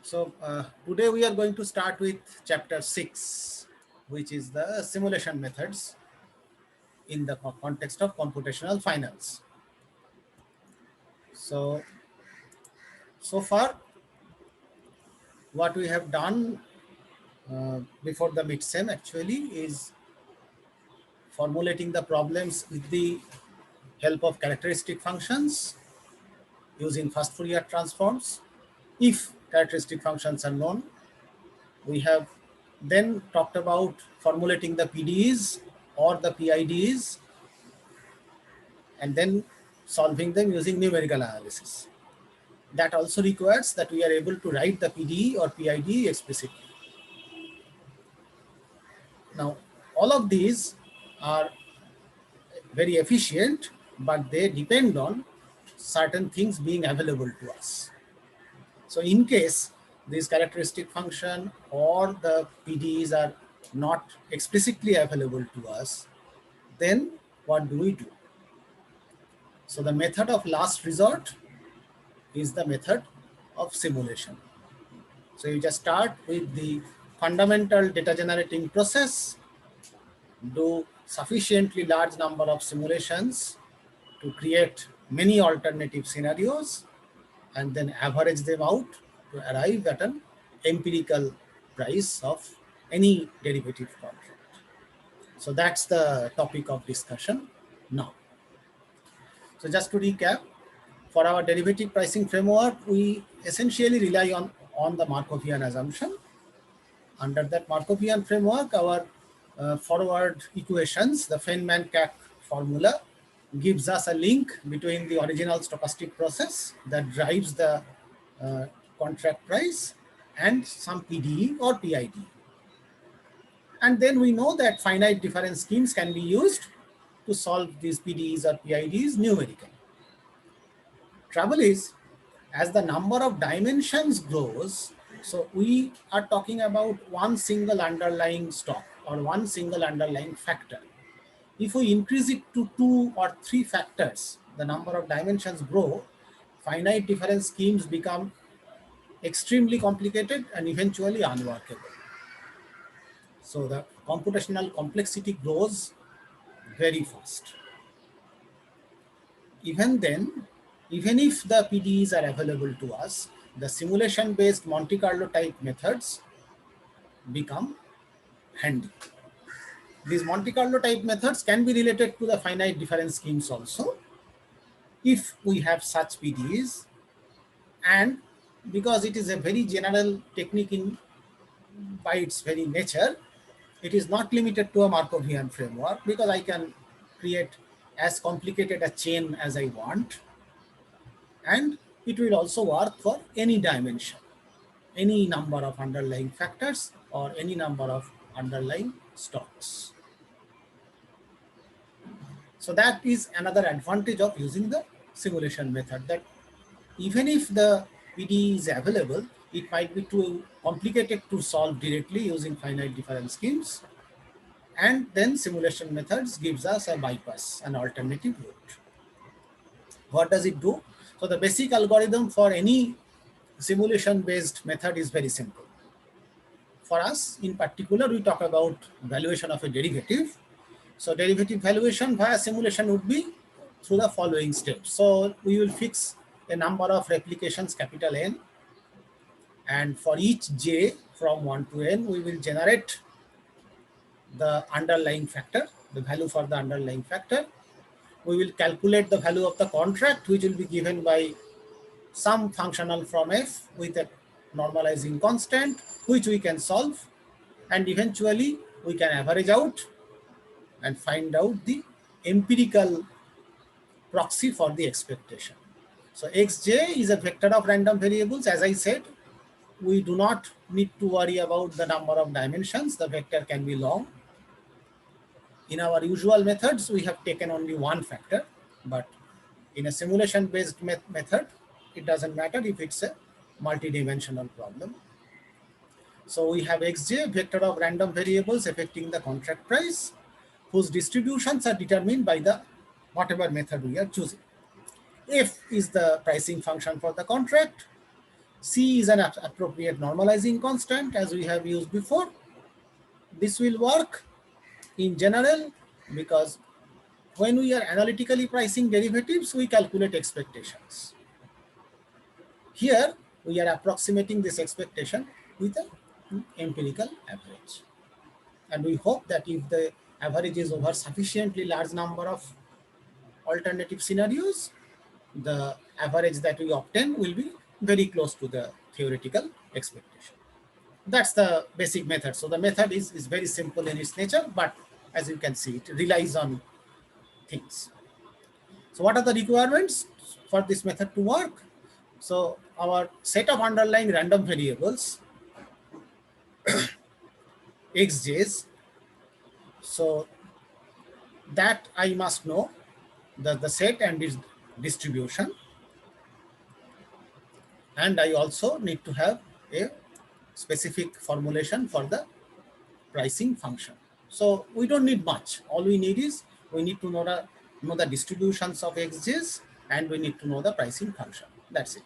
So today we are going to start with chapter 6, which is the simulation methods in the context of computational finance. So far what we have done before the mid-sem actually is formulating the problems with the help of characteristic functions using first Fourier transforms. If characteristic functions are known, we have then talked about formulating the PDEs or the PIDs and then solving them using numerical analysis. That also requires that we are able to write the PDE or PID explicitly. Now, all of these are very efficient, but they depend on certain things being available to us. So in case this characteristic function or the PDEs are not explicitly available to us, then what do we do? So the method of last resort is the method of simulation. So you just start with the fundamental data generating process, do sufficiently large number of simulations to create many alternative scenarios, and then average them out to arrive at an empirical price of any derivative contract. So that's the topic of discussion now. So just to recap, for our derivative pricing framework, we essentially rely on the Markovian assumption. Under that Markovian framework, our forward equations, the Feynman-Kac formula, gives us a link between the original stochastic process that drives the contract price and some PDE or PID. And then we know that finite difference schemes can be used to solve these PDEs or PIDs numerically. Trouble is, as the number of dimensions grows, so we are talking about one single underlying stock or one single underlying factor. If we increase it to 2 or 3 factors, the number of dimensions grow, finite difference schemes become extremely complicated and eventually unworkable. So the computational complexity grows very fast. Even then, even if the PDEs are available to us, the simulation-based Monte Carlo type methods become handy. These Monte Carlo type methods can be related to the finite difference schemes also, if we have such PDEs, and because it is a very general technique by its very nature, it is not limited to a Markovian framework, because I can create as complicated a chain as I want, and it will also work for any dimension, any number of underlying factors or any number of underlying stocks. So that is another advantage of using the simulation method, that even if the PDE is available, it might be too complicated to solve directly using finite difference schemes, and then simulation methods gives us a bypass, an alternative route. What does it do? So the basic algorithm for any simulation-based method is very simple. For us, in particular, we talk about valuation of a derivative. So derivative valuation via simulation would be through the following steps. So we will fix a number of replications, capital N, and for each j from 1 to n, we will generate the underlying factor, the value for the underlying factor. We will calculate the value of the contract, which will be given by some functional from f with a normalizing constant, which we can solve, and eventually we can average out and find out the empirical proxy for the expectation. So xj is a vector of random variables. As I said, we do not need to worry about the number of dimensions. The vector can be long. In our usual methods, we have taken only one factor, but in a simulation-based method, it doesn't matter if it's a multi-dimensional problem. So we have xj, vector of random variables affecting the contract price, whose distributions are determined by the whatever method we are choosing. F is the pricing function for the contract. C is an appropriate normalizing constant as we have used before. This will work in general because when we are analytically pricing derivatives, we calculate expectations. Here, we are approximating this expectation with an empirical average. And we hope that if the average is over sufficiently large number of alternative scenarios, the average that we obtain will be very close to the theoretical expectation. That's the basic method. So the method is very simple in its nature, but as you can see, it relies on things. So what are the requirements for this method to work? So our set of underlying random variables, xj's, so that I must know the set and its distribution. And I also need to have a specific formulation for the pricing function. So we don't need much. All we need is we need to know the distributions of xj's and we need to know the pricing function. That's it.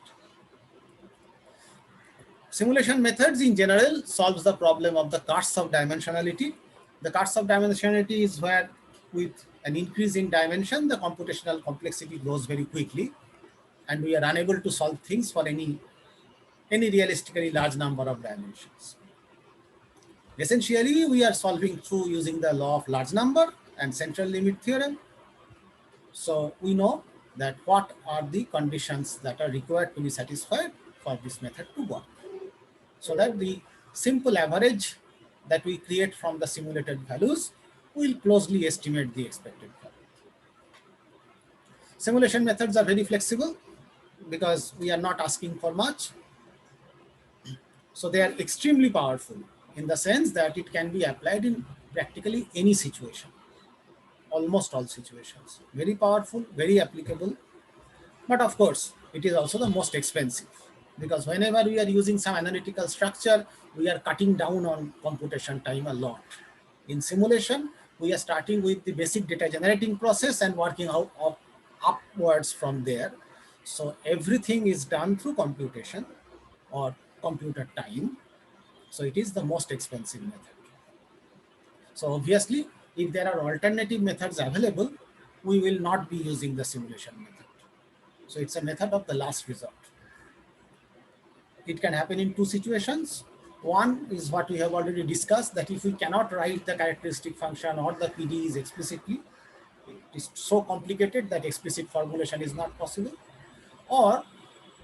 Simulation methods in general solves the problem of the curse of dimensionality. The curse of dimensionality is where with an increase in dimension, the computational complexity grows very quickly and we are unable to solve things for any realistically large number of dimensions. Essentially, we are solving through using the law of large number and central limit theorem. So we know that what are the conditions that are required to be satisfied for this method to work. So that the simple average that we create from the simulated values will closely estimate the expected value. Simulation methods are very flexible because we are not asking for much. So they are extremely powerful in the sense that it can be applied in practically any situation, almost all situations. Very powerful, very applicable. But of course, it is also the most expensive because whenever we are using some analytical structure, we are cutting down on computation time a lot. In simulation, we are starting with the basic data generating process and working out upwards from there. So everything is done through computation or computer time. So it is the most expensive method. So obviously, if there are alternative methods available, we will not be using the simulation method. So it's a method of the last resort. It can happen in two situations. One is what we have already discussed, that if we cannot write the characteristic function or the PDEs explicitly, it is so complicated that explicit formulation is not possible. Or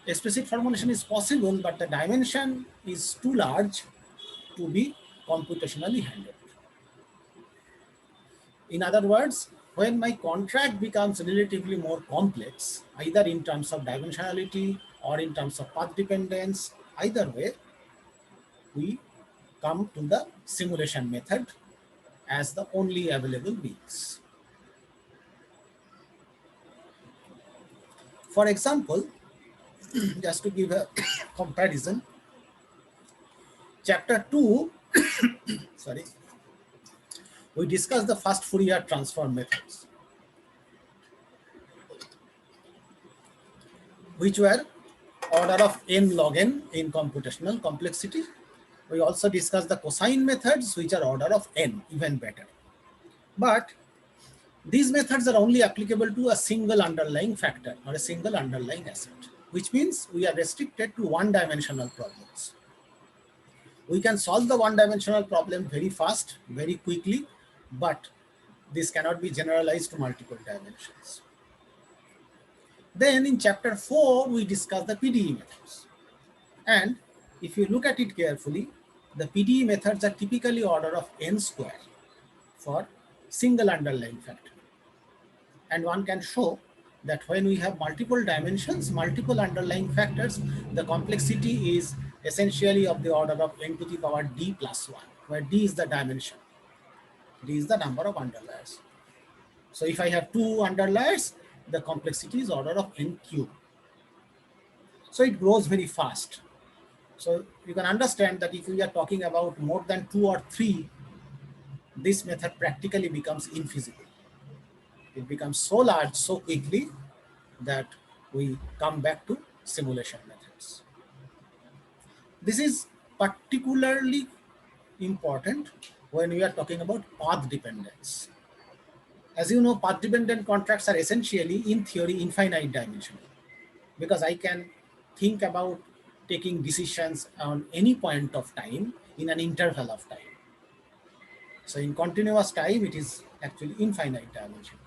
explicit formulation is possible, but the dimension is too large to be computationally handled. In other words, when my contract becomes relatively more complex, either in terms of dimensionality or in terms of path dependence, either way, we come to the simulation method as the only available means. For example, just to give a comparison, chapter 2, sorry, we discussed the first Fourier transform methods, which were order of n log n in computational complexity. We also discussed the cosine methods, which are order of n, even better. But these methods are only applicable to a single underlying factor or a single underlying asset, which means we are restricted to one-dimensional problems. We can solve the one-dimensional problem very fast, very quickly, but this cannot be generalized to multiple dimensions. Then in chapter 4, we discuss the PDE methods. And if you look at it carefully, the PDE methods are typically order of n square for single underlying factor. And one can show that when we have multiple dimensions, multiple underlying factors, the complexity is essentially of the order of n to the power d plus 1, where d is the dimension. D is the number of underlayers. So if I have two underlayers, the complexity is order of n cube. So it grows very fast. So you can understand that if we are talking about more than 2 or 3, this method practically becomes infeasible. It becomes so large so quickly that we come back to simulation methods. This is particularly important when we are talking about path dependence. As you know, path dependent contracts are essentially, in theory, infinite dimensional, because I can think about taking decisions on any point of time in an interval of time. So in continuous time, it is actually infinite dimension.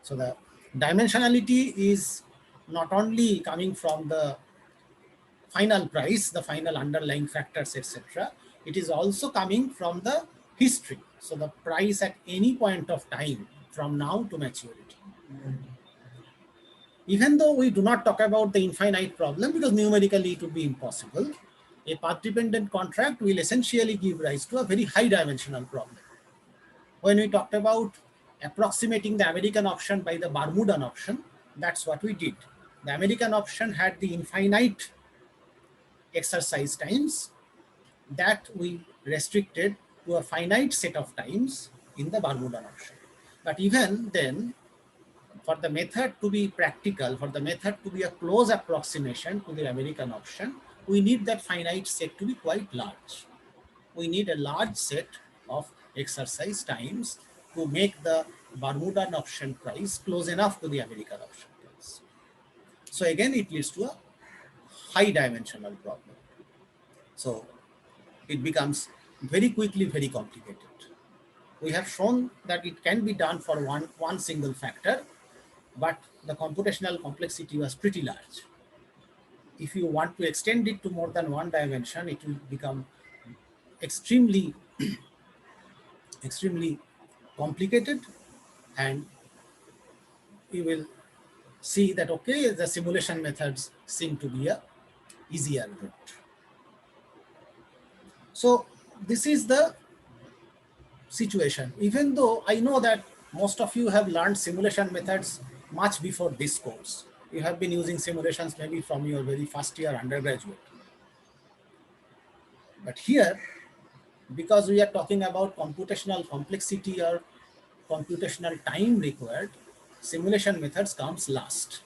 So the dimensionality is not only coming from the final price, the final underlying factors, etc. It is also coming from the history. So the price at any point of time from now to maturity. Even though we do not talk about the infinite problem, because numerically it would be impossible, a path-dependent contract will essentially give rise to a very high dimensional problem. When we talked about approximating the American option by the Bermudan option, that's what we did. The American option had the infinite exercise times that we restricted to a finite set of times in the Bermudan option. But even then, for the method to be practical, for the method to be a close approximation to the American option, we need that finite set to be quite large. We need a large set of exercise times to make the Bermudan option price close enough to the American option price. So again, it leads to a high dimensional problem. So it becomes very quickly very complicated. We have shown that it can be done for one single factor, but the computational complexity was pretty large. If you want to extend it to more than one dimension, it will become extremely complicated, and you will see that, okay, the simulation methods seem to be a easier route. So this is the situation. Even though I know that most of you have learned simulation methods much before this course. You have been using simulations maybe from your very first year undergraduate. But here, because we are talking about computational complexity or computational time required, simulation methods comes last.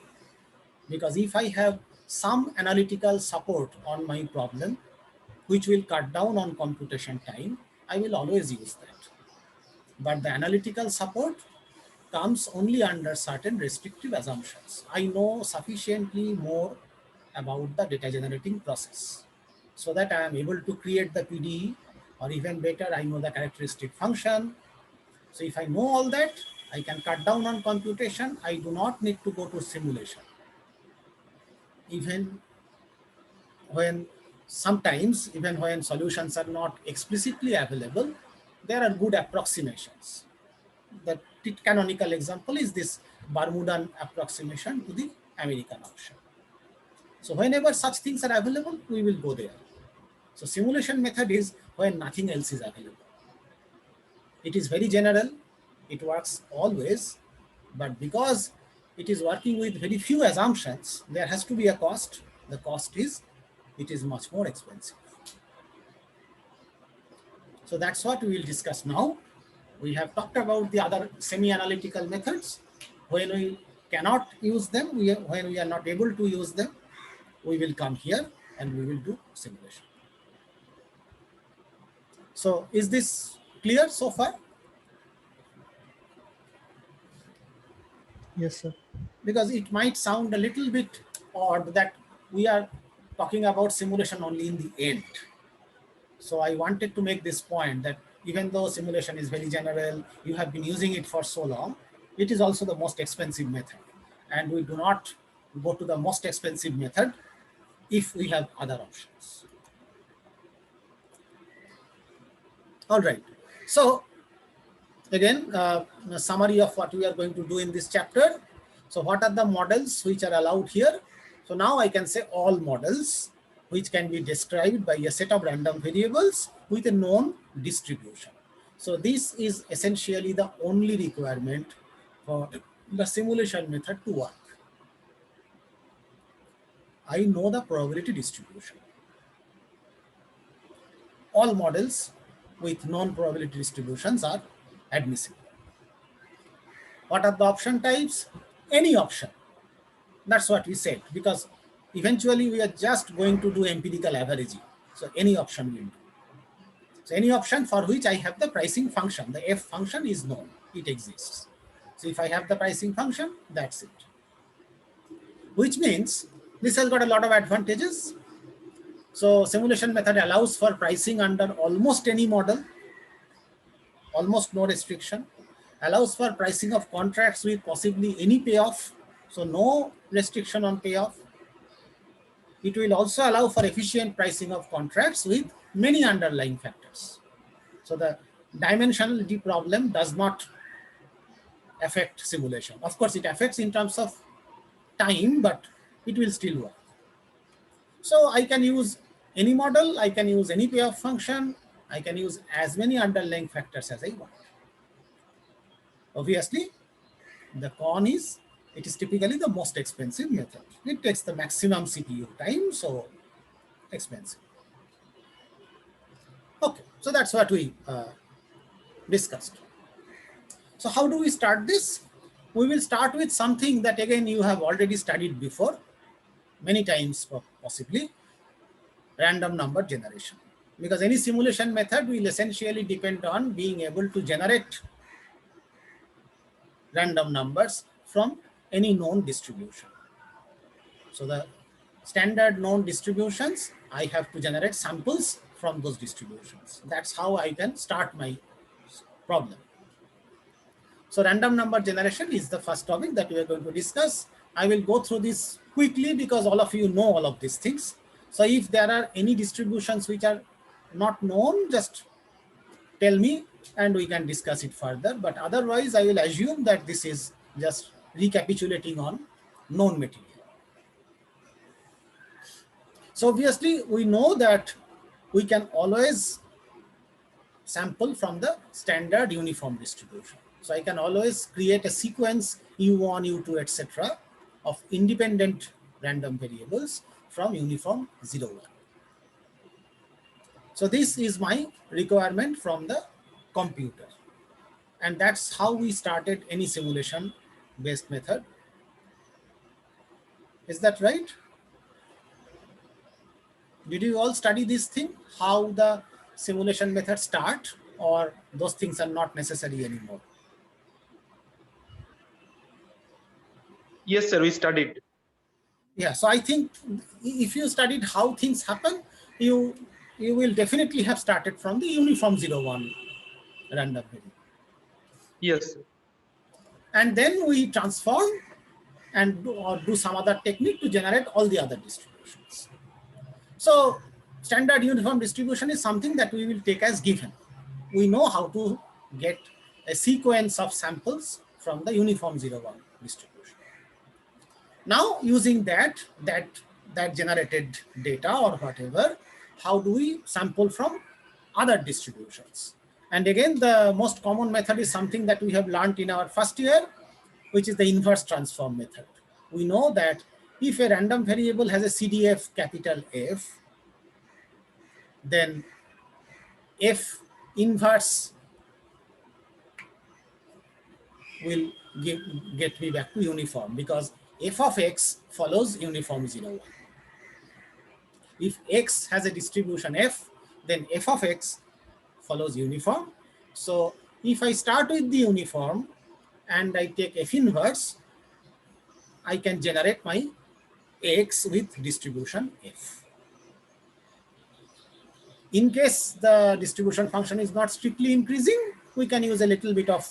Because if I have some analytical support on my problem, which will cut down on computation time, I will always use that. But the analytical support comes only under certain restrictive assumptions. I know sufficiently more about the data generating process so that I am able to create the PDE, or even better, I know the characteristic function. So if I know all that, I can cut down on computation. I do not need to go to simulation. Even when sometimes, even when solutions are not explicitly available, there are good approximations. The canonical example is this Bermudan approximation to the American option. So whenever such things are available, we will go there. So simulation method is when nothing else is available. It is very general, it works always, but because it is working with very few assumptions, there has to be a cost. The cost is, it is much more expensive. So that's what we will discuss now. We have talked about the other semi-analytical methods. When we cannot use them, when we are not able to use them, we will come here and we will do simulation. So is this clear so far? Yes, sir. Because it might sound a little bit odd that we are talking about simulation only in the end. So I wanted to make this point that even though simulation is very general, you have been using it for so long, it is also the most expensive method. And we do not go to the most expensive method if we have other options. All right. So again, a summary of what we are going to do in this chapter. So what are the models which are allowed here? So now I can say all models which can be described by a set of random variables with a known distribution. So this is essentially the only requirement for the simulation method to work. I know the probability distribution. All models with known probability distributions are admissible. What are the option types? Any option. That's what we said, because eventually we are just going to do empirical averaging. So any option will do. So any option for which I have the pricing function, the f function is known, it exists. So if I have the pricing function, that's it. Which means this has got a lot of advantages. So simulation method allows for pricing under almost any model, almost no restriction, allows for pricing of contracts with possibly any payoff, so no restriction on payoff. It will also allow for efficient pricing of contracts with many underlying factors. So the dimensionality problem does not affect simulation. Of course, it affects in terms of time, but it will still work. So I can use any model, I can use any payoff function, I can use as many underlying factors as I want. Obviously, the con is it is typically the most expensive method. It takes the maximum CPU time, so expensive. Okay, so that's what we discussed. So how do we start this? We will start with something that again you have already studied before, many times possibly, random number generation. Because any simulation method will essentially depend on being able to generate random numbers from any known distribution. So the standard known distributions, I have to generate samples from those distributions. That's how I can start my problem. So random number generation is the first topic that we are going to discuss. I will go through this quickly because all of you know all of these things. So if there are any distributions which are not known, just tell me and we can discuss it further. But otherwise, I will assume that this is just recapitulating on known material. So obviously, we know that we can always sample from the standard uniform distribution. So I can always create a sequence U1, U2, etc. of independent random variables from uniform 0, 1. So this is my requirement from the computer. And that's how we started any simulation based method. Is that right? Did you all study this thing? How the simulation method start, or those things are not necessary anymore? Yes, sir, we studied. Yeah, so I think if you studied how things happen, you will definitely have started from the uniform 0, 1 random variable. Yes. And then we transform and do some other technique to generate all the other distributions. So standard uniform distribution is something that we will take as given. We know how to get a sequence of samples from the uniform 0, 1 distribution. Now using that generated data or whatever, how do we sample from other distributions? And again, the most common method is something that we have learned in our first year, which is the inverse transform method. We know that if a random variable has a CDF capital F, then F inverse will get me back to uniform, because f of x follows uniform 0, 1. If x has a distribution f, then f of x follows uniform. So if I start with the uniform and I take f inverse, I can generate my x with distribution f. In case the distribution function is not strictly increasing, we can use a little bit of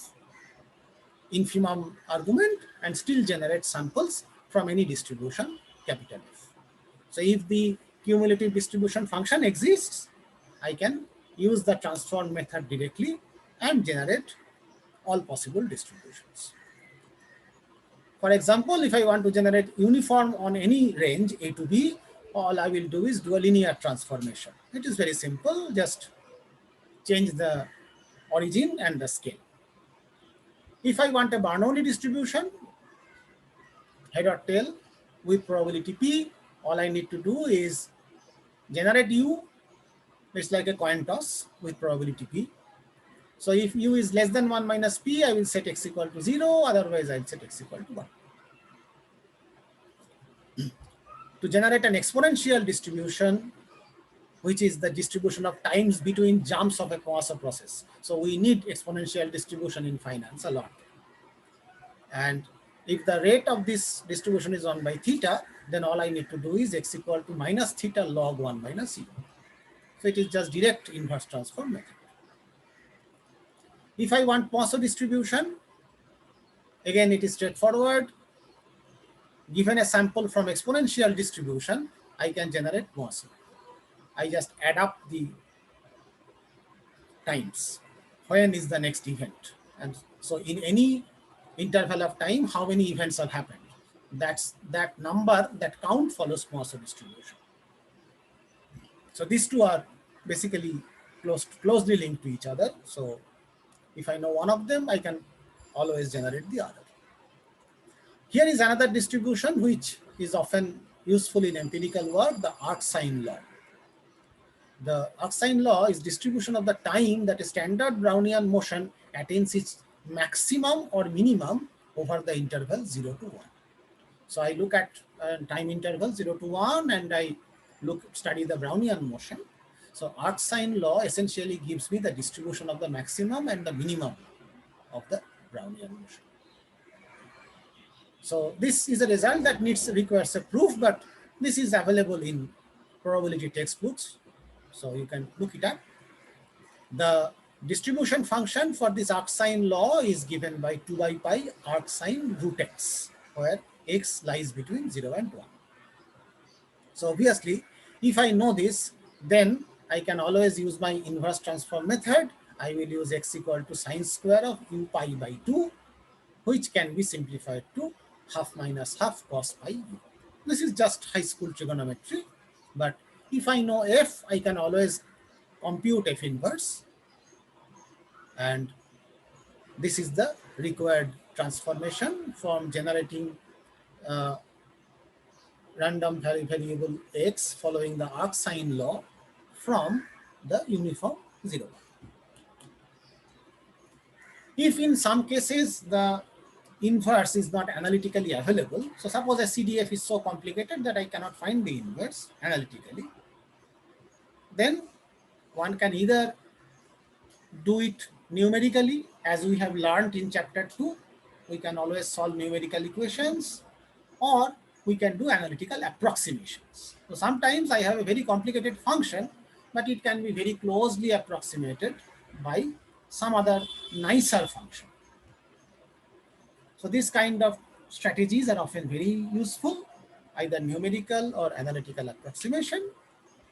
infimum argument and still generate samples from any distribution capital F. So if the cumulative distribution function exists, I can use the transform method directly and generate all possible distributions. For example, if I want to generate uniform on any range A to B, all I will do is do a linear transformation. It is very simple, just change the origin and the scale. If I want a Bernoulli distribution, head or tail with probability P, all I need to do is generate U. It's like a coin toss with probability P. So if U is less than 1 minus P, I will set x equal to 0, otherwise I'll set x equal to 1. to generate an exponential distribution, which is the distribution of times between jumps of a Poisson process. So we need exponential distribution in finance a lot. And if the rate of this distribution is 1 by theta, then all I need to do is x equal to minus theta log 1 minus e. So it is just direct inverse transform method. If I want Poisson distribution, again it is straightforward. Given a sample from exponential distribution, I can generate Poisson. I just add up the times. When is the next event? And so in any interval of time, how many events have happened? That's that number, that count follows Poisson distribution. So these two are basically closely linked to each other. So if I know one of them, I can always generate the other. Here is another distribution which is often useful in empirical work, the arc-sine law. The arc-sine law is distribution of the time that a standard Brownian motion attains its maximum or minimum over the interval 0 to 1. So I look at time interval 0 to 1 and I study the Brownian motion. So arc-sine law essentially gives me the distribution of the maximum and the minimum of the Brownian motion. So this is a result that requires a proof, but this is available in probability textbooks. So you can look it up. The distribution function for this arc-sine law is given by 2 by pi arc-sine root x, where x lies between 0 and 1. So obviously, if I know this, then I can always use my inverse transform method. I will use x equal to sine square of u pi by 2, which can be simplified to half minus half cos pi u. This is just high school trigonometry, but if I know f, I can always compute f inverse, and this is the required transformation from generating random variable x following the arc-sine law from the uniform 0. If in some cases the inverse is not analytically available, so suppose a CDF is so complicated that I cannot find the inverse analytically, then one can either do it numerically, as we have learned in chapter 2, we can always solve numerical equations, or we can do analytical approximations. So sometimes I have a very complicated function, but it can be very closely approximated by some other nicer function. So this kind of strategies are often very useful, either numerical or analytical approximation.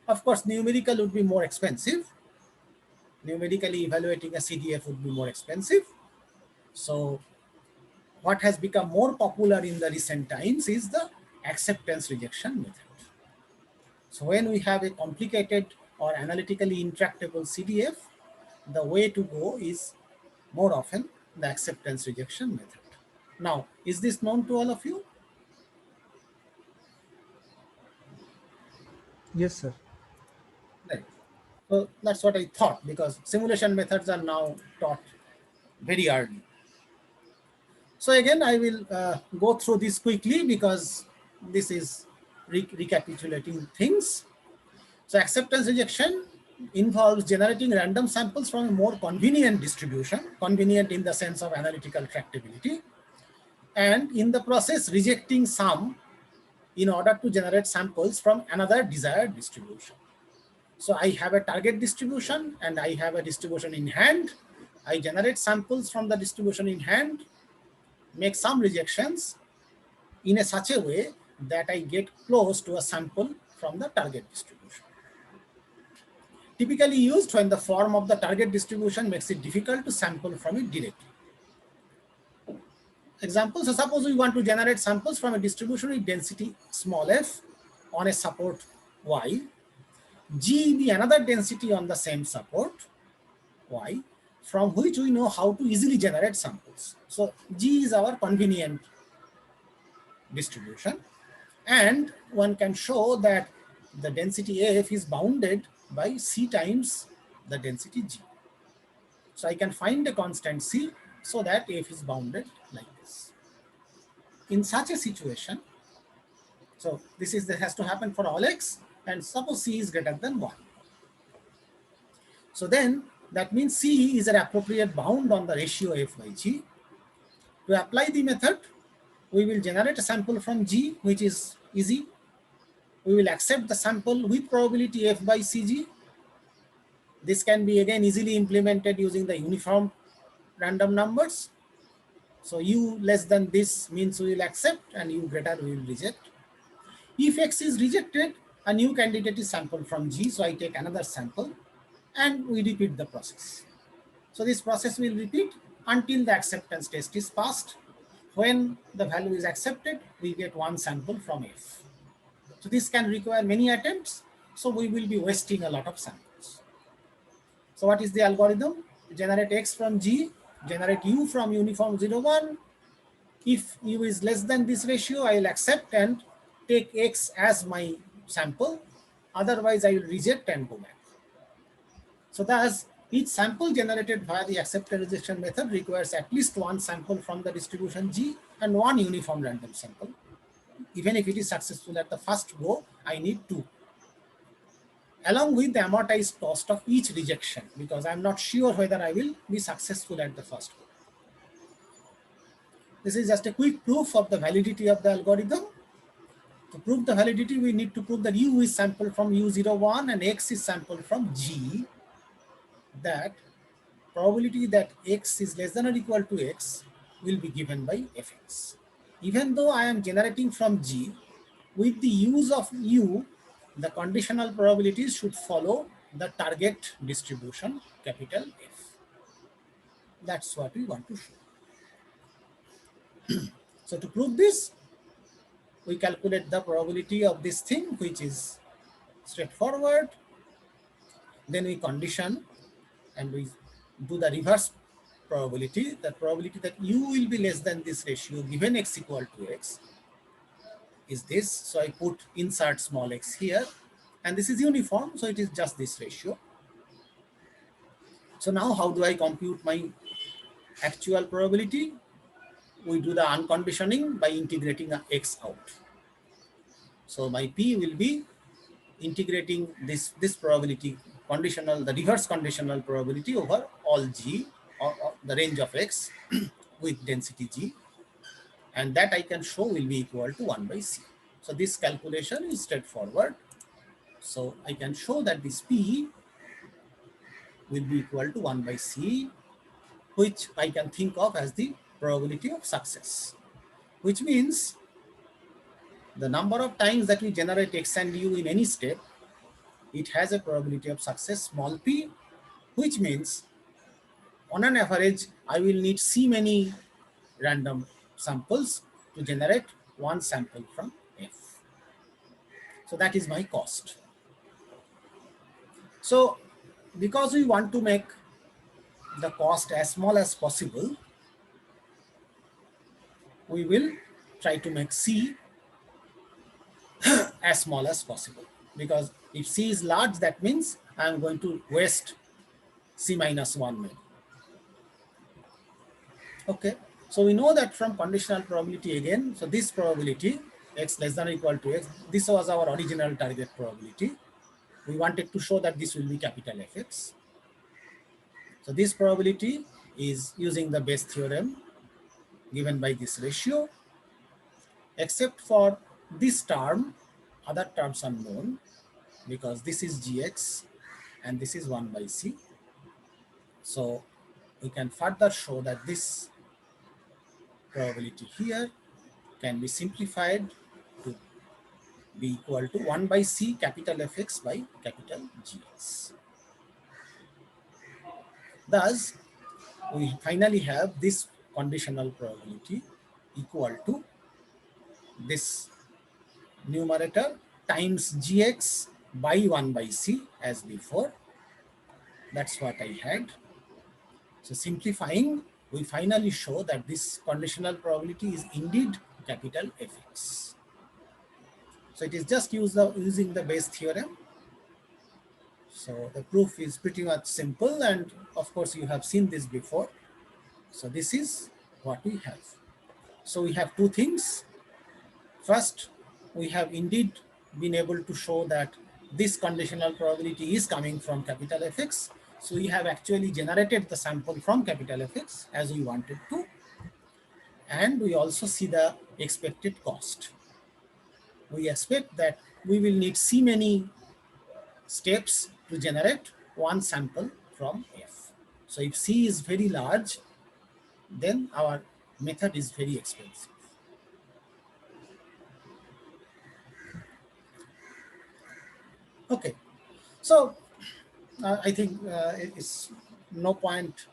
Of course, numerical would be more expensive. Numerically evaluating a CDF would be more expensive. So what has become more popular in the recent times is the acceptance rejection method. So when we have a complicated or analytically intractable CDF, the way to go is more often the acceptance rejection method. Now, is this known to all of you? Yes, sir. Right. So that's what I thought, because simulation methods are now taught very early. So again, I will go through this quickly because this is recapitulating things. So acceptance rejection involves generating random samples from a more convenient distribution, convenient in the sense of analytical tractability, and in the process rejecting some in order to generate samples from another desired distribution. So I have a target distribution and I have a distribution in hand. I generate samples from the distribution in hand, make some rejections in such a way that I get close to a sample from the target distribution. Typically used when the form of the target distribution makes it difficult to sample from it directly. Example, so suppose we want to generate samples from a distribution with density small f on a support y, g be another density on the same support y, from which we know how to easily generate samples. So g is our convenient distribution, and one can show that the density f is bounded by c times the density g. So I can find a constant c so that f is bounded like this. In such a situation, So this has to happen for all x, and suppose c is greater than 1. So then that means c is an appropriate bound on the ratio f by g. To apply the method, we will generate a sample from g, which is easy. We will accept the sample with probability f by cg. This can be again easily implemented using the uniform random numbers. So u less than this means we will accept, and u greater we will reject. If x is rejected, a new candidate is sampled from G, so I take another sample and we repeat the process. So this process will repeat until the acceptance test is passed. When the value is accepted, we get one sample from F. So this can require many attempts, so we will be wasting a lot of samples. So what is the algorithm? Generate x from G, generate u from uniform 0, 1. If u is less than this ratio, I will accept and take x as my sample. Otherwise, I will reject and go back. So thus, each sample generated via the accept and rejection method requires at least one sample from the distribution G and one uniform random sample. Even if it is successful at the first go, I need two, along with the amortized cost of each rejection, because I'm not sure whether I will be successful at the first go. This is just a quick proof of the validity of the algorithm. To prove the validity, we need to prove that u is sampled from u01 and x is sampled from G. That probability that x is less than or equal to x will be given by fx. Even though I am generating from G, with the use of u, the conditional probabilities should follow the target distribution, capital F. That's what we want to show. So to prove this, we calculate the probability of this thing, which is straightforward. Then we condition and we do the reverse probability, the probability that u will be less than this ratio given x equal to x is this. So I put insert small x here, and this is uniform, so it is just this ratio. So now how do I compute my actual probability? We do the unconditioning by integrating x out. So my p will be integrating this probability conditional, the reverse conditional probability over all g, or the range of x with density g, and that I can show will be equal to 1 by c. So this calculation is straightforward. So I can show that this p will be equal to 1 by c, which I can think of as the probability of success, which means the number of times that we generate x and u in any step, it has a probability of success small p, which means on an average, I will need c many random samples to generate one sample from F. So that is my cost. So because we want to make the cost as small as possible, we will try to make c as small as possible. Because if c is large, that means I'm going to waste c minus 1 maybe. Okay, so we know that from conditional probability again, so this probability x less than or equal to x, this was our original target probability. We wanted to show that this will be capital Fx. So this probability is using the Bayes theorem given by this ratio, except for this term, other terms are known because this is gx and this is 1 by c. So we can further show that this probability here can be simplified to be equal to 1 by c capital Fx by capital Gx. Thus, we finally have this conditional probability equal to this numerator times gx by 1 by c as before. That's what I had. So simplifying, we finally show that this conditional probability is indeed capital Fx. So it is just using the Bayes theorem. So the proof is pretty much simple, and of course you have seen this before. So this is what we have. So we have two things. First, we have indeed been able to show that this conditional probability is coming from capital Fx. So we have actually generated the sample from capital Fx as we wanted to. And we also see the expected cost. We expect that we will need C many steps to generate one sample from F. So if C is very large, then our method is very expensive. Okay, so I think it's no point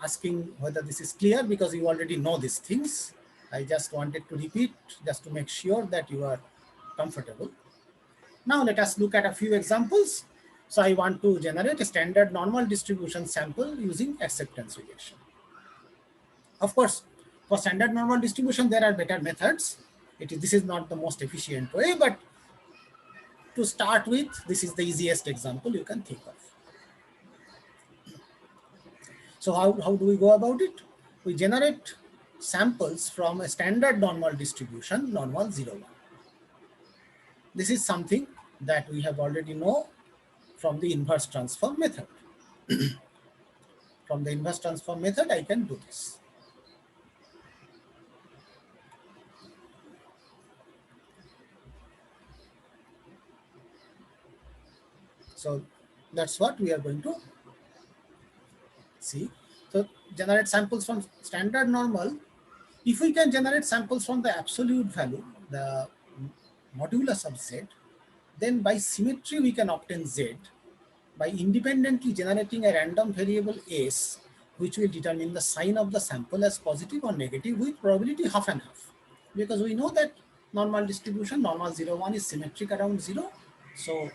asking whether this is clear because you already know these things. I just wanted to repeat just to make sure that you are comfortable. Now let us look at a few examples. So I want to generate a standard normal distribution sample using acceptance rejection. Of course, for standard normal distribution, there are better methods. This is not the most efficient way, but to start with, this is the easiest example you can think of. So how do we go about it? We generate samples from a standard normal distribution, normal 0, 1. This is something that we have already know from the inverse transform method. From the inverse transform method, I can do this. So that's what we are going to see. So generate samples from standard normal. If we can generate samples from the absolute value, the modulus of Z, then by symmetry we can obtain Z by independently generating a random variable S, which will determine the sign of the sample as positive or negative with probability half and half. Because we know that normal distribution, normal 0, 1 is symmetric around 0. So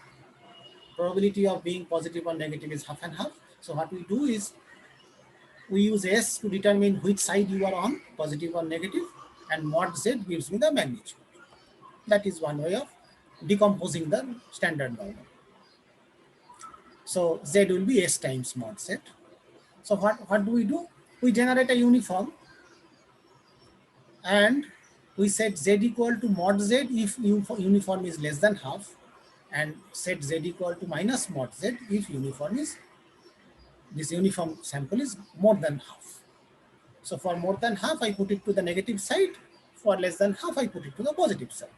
probability of being positive or negative is half and half. So what we do is we use S to determine which side you are on, positive or negative, and mod Z gives me the magnitude. That is one way of decomposing the standard normal. So Z will be S times mod Z. So what do? We generate a uniform and we set Z equal to mod Z if uniform is less than half, and set Z equal to minus mod Z if this uniform sample is more than half. So for more than half, I put it to the negative side. For less than half, I put it to the positive side.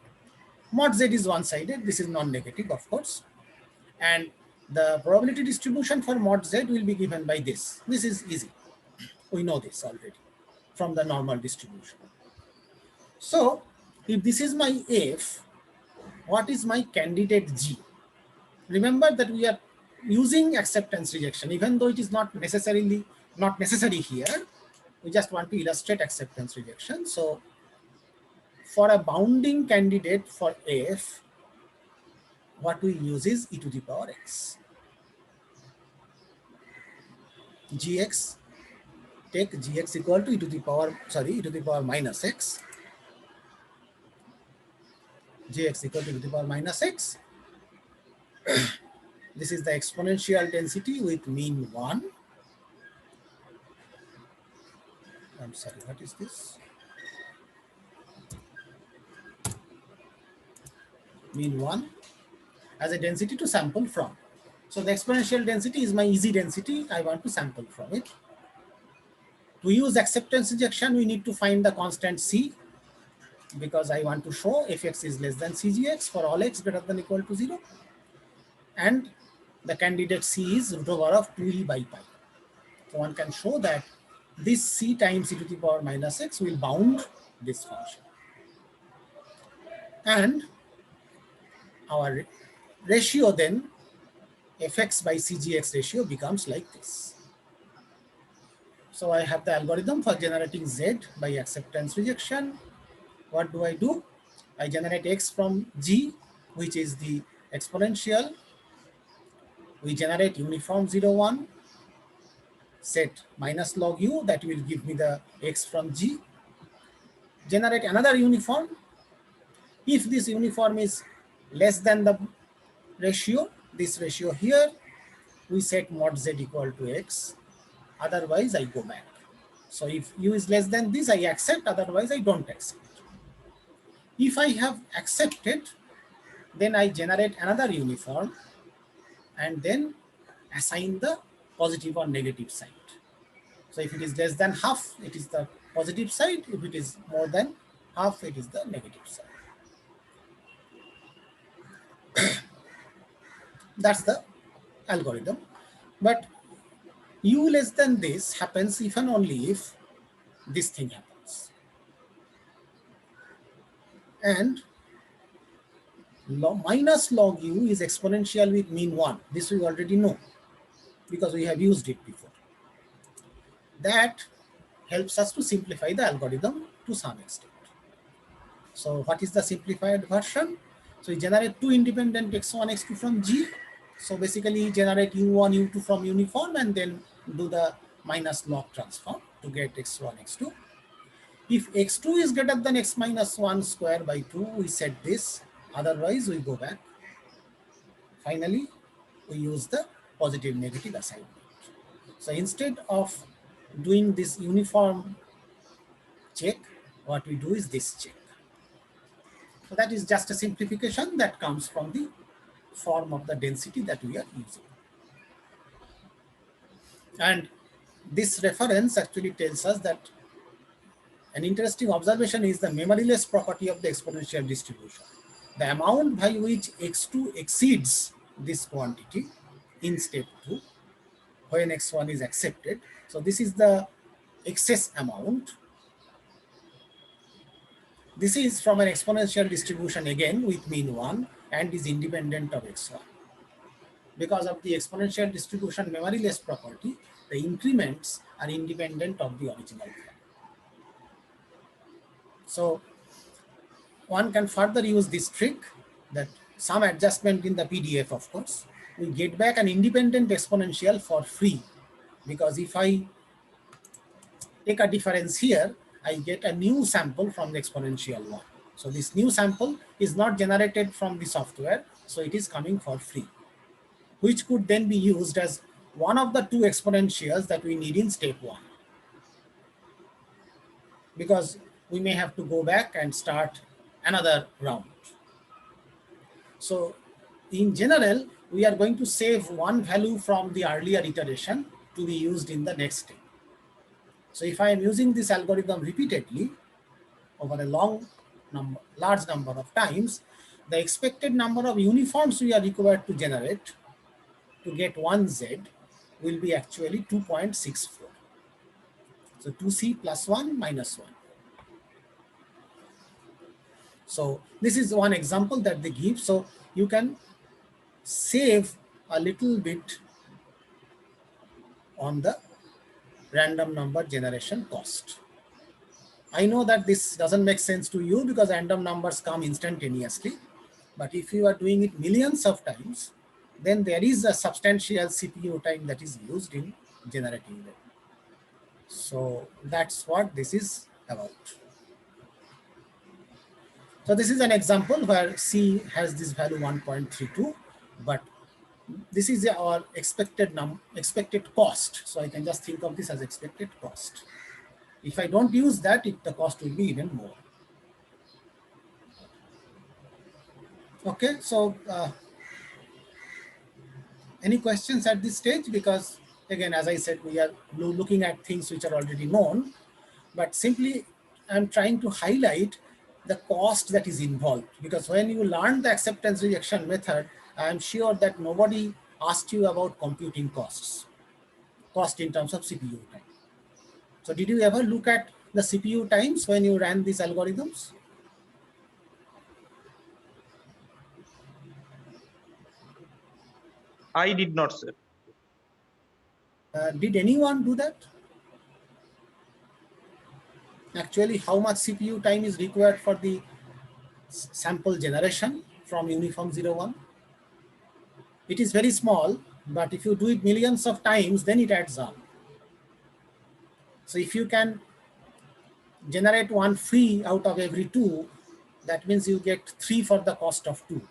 Mod Z is one-sided. This is non-negative, of course. And the probability distribution for mod Z will be given by this. This is easy. We know this already from the normal distribution. So if this is my F, what is my candidate G? Remember that we are using acceptance rejection, even though it is not necessary here. We just want to illustrate acceptance rejection. So for a bounding candidate for F, what we use is e to the power x. Gx, take Gx equal to e to the power minus x. Gx equal to e to the power minus x. This is the exponential density with mean 1. I'm sorry, what is this? Mean 1 as a density to sample from. So the exponential density is my easy density. I want to sample from it. To use acceptance rejection, we need to find the constant C, because I want to show Fx is less than Cgx for all x greater than or equal to 0. And the candidate C is root over of 2e by pi. So one can show that this C times e to the power minus x will bound this function. And our ratio then, Fx by Cgx ratio, becomes like this. So I have the algorithm for generating Z by acceptance rejection. What do? I generate x from G, which is the exponential. We generate uniform 0, 1, set minus log u, that will give me the x from G. Generate another uniform. If this uniform is less than the ratio, this ratio here, we set mod Z equal to x. Otherwise, I go back. So if u is less than this, I accept. Otherwise, I don't accept. If I have accepted, then I generate another uniform and then assign the positive or negative side. So if it is less than half, it is the positive side. If it is more than half, it is the negative side. That's the algorithm. But U less than this happens if and only if this thing happens. And minus log U is exponential with mean 1. This we already know because we have used it before. That helps us to simplify the algorithm to some extent. So what is the simplified version? So we generate two independent x1, x2 from G. So basically generate U1, U2 from uniform and then do the minus log transform to get x1, x2. If x2 is greater than x minus 1 square by 2, we set this. Otherwise, we go back. Finally, we use the positive negative assignment. So instead of doing this uniform check, what we do is this check. So that is just a simplification that comes from the form of the density that we are using. And this reference actually tells us that an interesting observation is the memoryless property of the exponential distribution. The amount by which x2 exceeds this quantity in step 2 when x1 is accepted. So this is the excess amount. This is from an exponential distribution again with mean 1 and is independent of x1. Because of the exponential distribution memoryless property, the increments are independent of the original form. So one can further use this trick that some adjustment in the PDF, of course, we get back an independent exponential for free. Because if I take a difference here, I get a new sample from the exponential one. So this new sample is not generated from the software, so it is coming for free, which could then be used as one of the two exponentials that we need in step 1. Because we may have to go back and start another round. So in general, we are going to save one value from the earlier iteration to be used in the next step. So if I am using this algorithm repeatedly over a large number of times, the expected number of uniforms we are required to generate to get 1z will be actually 2.64. So 2c plus 1 minus 1. So this is one example that they give. So you can save a little bit on the random number generation cost. I know that this doesn't make sense to you because random numbers come instantaneously. But if you are doing it millions of times, then there is a substantial CPU time that is used in generating them. So that's what this is about. So this is an example where C has this value 1.32, but this is our expected cost. So I can just think of this as expected cost. If I don't use that, the cost will be even more. Okay, so any questions at this stage? Because again, as I said, we are looking at things which are already known, but simply I'm trying to highlight the cost that is involved. Because when you learn the acceptance rejection method, I'm sure that nobody asked you about computing costs, cost in terms of CPU time. So did you ever look at the CPU times when you ran these algorithms? I did not, sir. Did anyone do that? Actually, how much CPU time is required for the sample generation from uniform 01? It is very small, but if you do it millions of times, then it adds up. So if you can generate one free out of every 2, that means you get 3 for the cost of 2.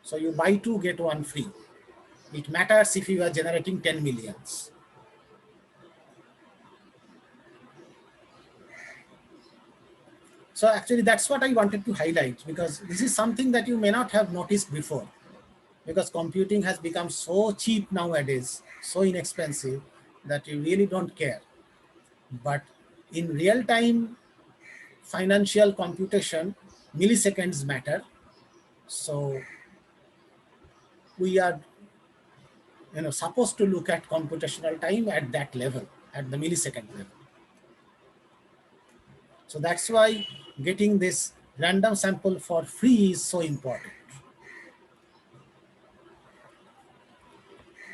So you buy 2, get 1 free. It matters if you are generating 10 millions. So actually that's what I wanted to highlight, because this is something that you may not have noticed before, because computing has become so cheap nowadays, so inexpensive, that you really don't care. But in real time financial computation, milliseconds matter. So we are supposed to look at computational time at that level, at the millisecond level. So that's why getting this random sample for free is so important.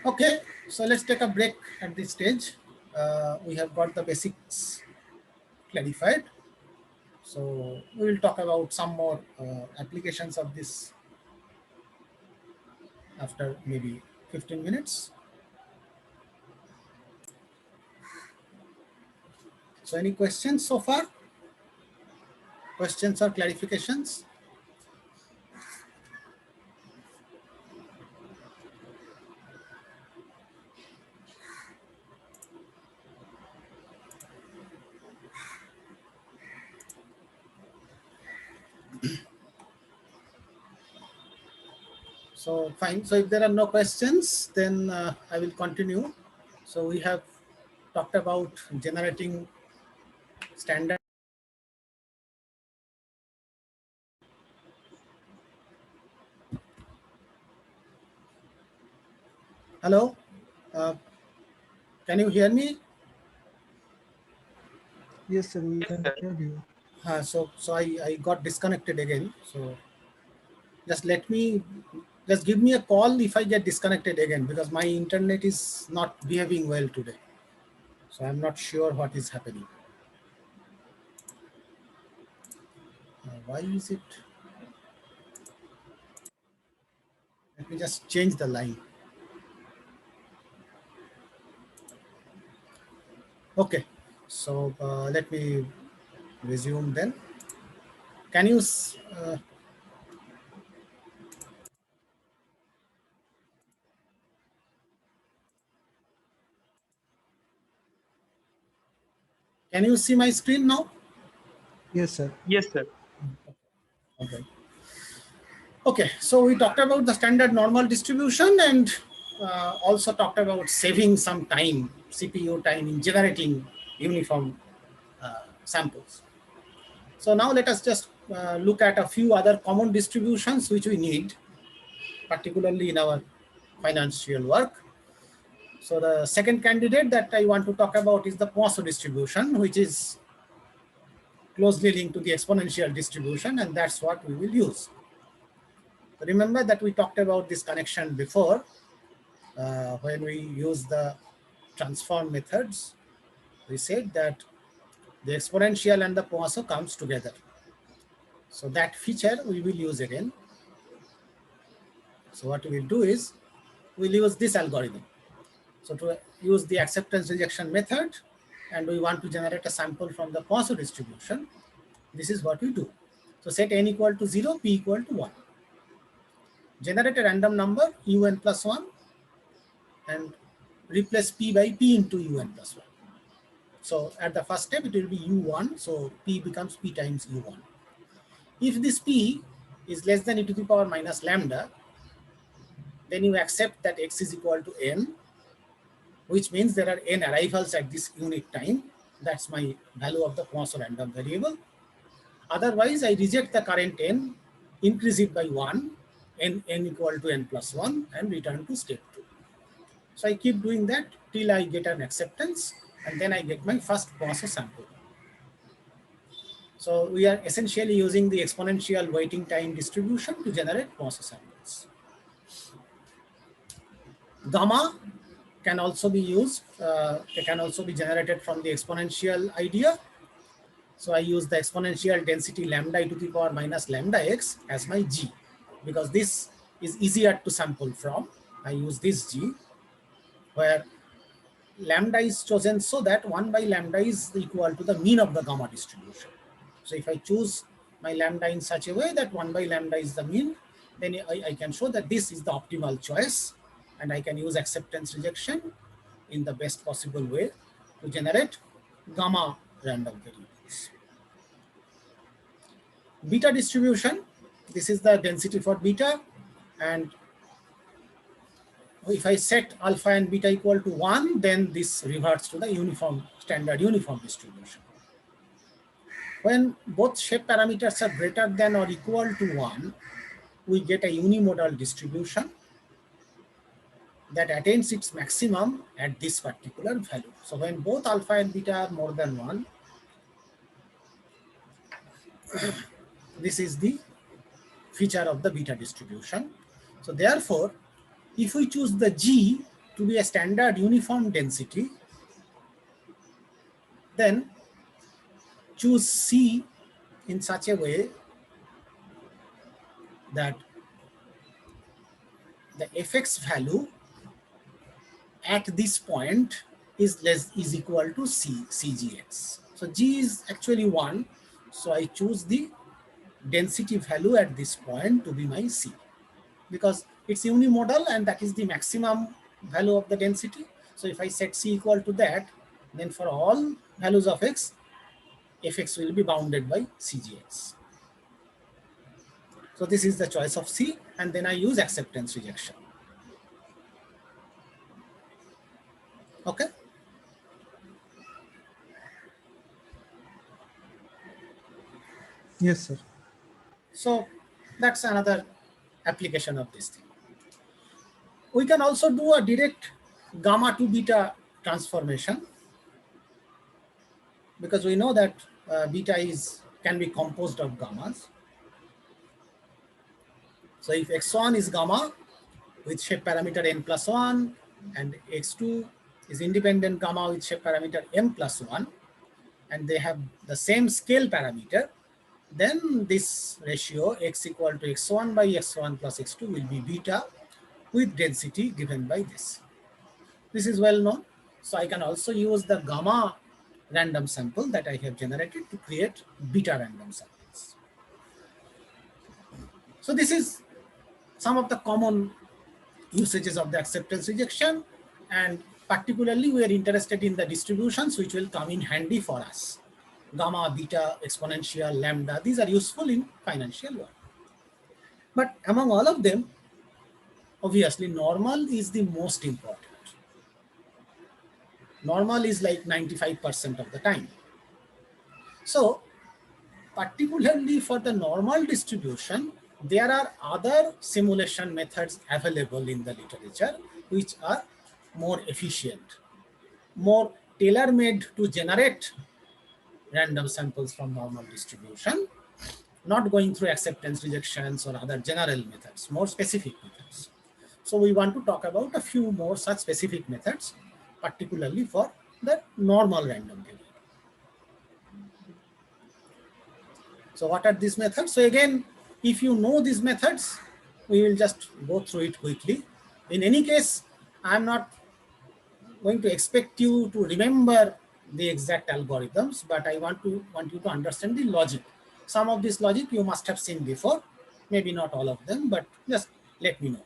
Okay, so let's take a break at this stage. We have got the basics clarified. So we will talk about some more applications of this after maybe 15 minutes. So any questions so far? Questions or clarifications? So fine. So if there are no questions, then I will continue. So we have talked about generating standard. Hello, uh, can you hear me? Yes, sir, we Yes, can sir. hear you. So I got disconnected again. So just just give me a call if I get disconnected again, because my internet is not behaving well today. So I'm not sure what is happening. Why is it? Let me just change the line. Okay, so let me resume then. Can you can you see my screen now? Yes, sir. Yes, sir. Okay. Okay, so we talked about the standard normal distribution, and also talked about saving some time, CPU time, in generating uniform samples. So now let us just look at a few other common distributions which we need, particularly in our financial work. So the second candidate that I want to talk about is the Poisson distribution, which is closely linked to the exponential distribution, and that's what we will use. Remember that we talked about this connection before when we use the transform methods. We said that the exponential and the Poisson comes together. So that feature we will use again. So what we will do is we'll use this algorithm. So to use the acceptance rejection method, and we want to generate a sample from the Poisson distribution, this is what we do. So set n equal to 0, p equal to 1. Generate a random number un plus 1 and replace p by p into un plus 1. So at the first step, it will be u1. So p becomes p times u1. If this p is less than e to the power minus lambda, then you accept that x is equal to n, which means there are n arrivals at this unit time. That's my value of the Poisson random variable. Otherwise, I reject the current n, increase it by 1, n equal to n plus 1, and return to step 2. So I keep doing that till I get an acceptance, and then I get my first Poisson sample. So we are essentially using the exponential waiting time distribution to generate Poisson samples. Gamma can also be used, it can also be generated from the exponential idea. So I use the exponential density lambda e to the power minus lambda x as my g, because this is easier to sample from. I use this g, where lambda is chosen so that 1 by lambda is equal to the mean of the gamma distribution. So if I choose my lambda in such a way that 1 by lambda is the mean, then I can show that this is the optimal choice, and I can use acceptance rejection in the best possible way to generate gamma random variables. beta distribution, this is the density for beta, and if I set alpha and beta equal to 1, then this reverts to the standard uniform distribution. When both shape parameters are greater than or equal to 1, we get a unimodal distribution that attains its maximum at this particular value. So when both alpha and beta are more than 1, this is the feature of the beta distribution. So therefore, if we choose the G to be a standard uniform density, then choose C in such a way that the fx value at this point is equal to cgx. So G is actually 1, so I choose the density value at this point to be my C, because it's unimodal and that is the maximum value of the density. So if I set C equal to that, then for all values of x, fx will be bounded by cgx. So this is the choice of C, and then I use acceptance rejection. Okay. Yes, sir. So that's another application of this thing. We can also do a direct gamma to beta transformation, because we know that beta can be composed of gammas. So if x1 is gamma with shape parameter n plus 1, and x2 is independent gamma with shape parameter m plus 1, and they have the same scale parameter, then this ratio x equal to x1 by x1 plus x2 will be beta with density given by this. This is well known. So I can also use the gamma random sample that I have generated to create beta random samples. So this is some of the common usages of the acceptance rejection, and particularly we are interested in the distributions which will come in handy for us. Gamma, beta, exponential, lambda, these are useful in financial world. But among all of them, obviously normal is the most important. Normal is like 95% of the time. So particularly for the normal distribution, there are other simulation methods available in the literature which are more efficient, more tailor-made to generate random samples from normal distribution, not going through acceptance rejections or other general methods, more specific methods. So we want to talk about a few more such specific methods, particularly for the normal random variable. So what are these methods? So again, if you know these methods, we will just go through it quickly. In any case, I'm not going to expect you to remember the exact algorithms, but I want you to understand the logic. Some of this logic you must have seen before, maybe not all of them, but just let me know.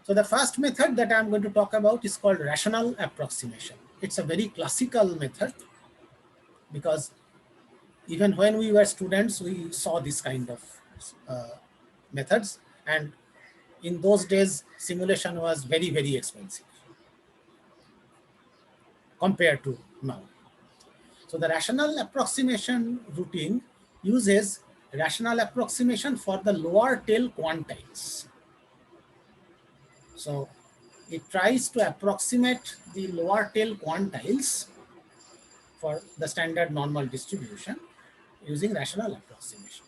So the first method that I'm going to talk about is called rational approximation. It's a very classical method, because even when we were students, we saw this kind of methods, and in those days, simulation was very, very expensive compared to now. So the rational approximation routine uses rational approximation for the lower tail quantiles. So it tries to approximate the lower tail quantiles for the standard normal distribution using rational approximation.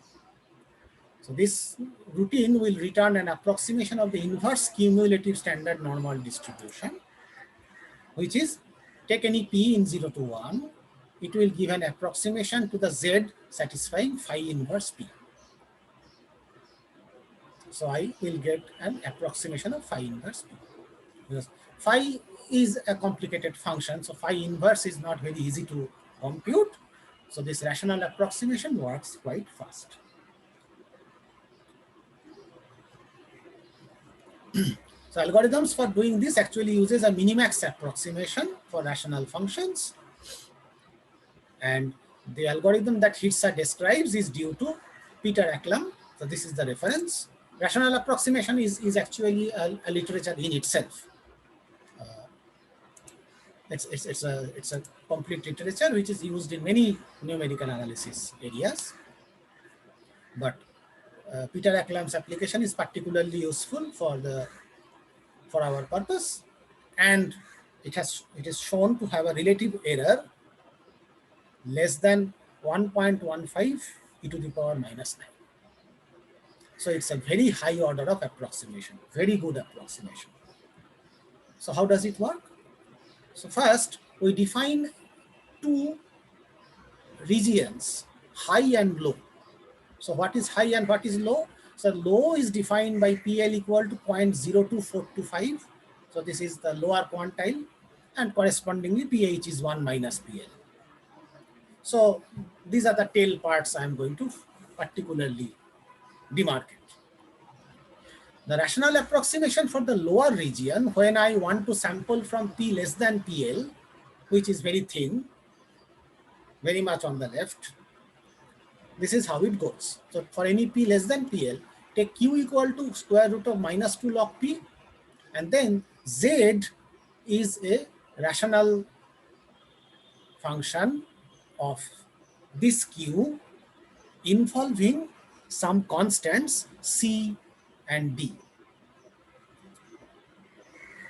So this routine will return an approximation of the inverse cumulative standard normal distribution, which is take any p in 0 to 1, it will give an approximation to the z satisfying phi inverse p. So I will get an approximation of phi inverse p. Because phi is a complicated function, so phi inverse is not very easy to compute. So this rational approximation works quite fast. So algorithms for doing this actually uses a minimax approximation for rational functions. And The algorithm that Hitsa describes is due to Peter Acklam. So this is the reference. Rational approximation is actually a literature in itself. It's a complete literature which is used in many numerical analysis areas. But Peter Acklam's application is particularly useful for our purpose, and it is shown to have a relative error less than 1.15 e to the power minus 9. So it's a very high order of approximation, very good approximation. So how does it work? So first, we define two regions, high and low. So what is high and what is low? So low is defined by PL equal to 0.02425. So this is the lower quantile, and correspondingly pH is 1 minus PL. So these are the tail parts I am going to particularly demarcate. The rational approximation for the lower region, when I want to sample from P less than PL, which is very thin, very much on the left, this is how it goes. So for any P less than PL, take Q equal to square root of minus 2 log P, and then Z is a rational function of this Q involving some constants C and D.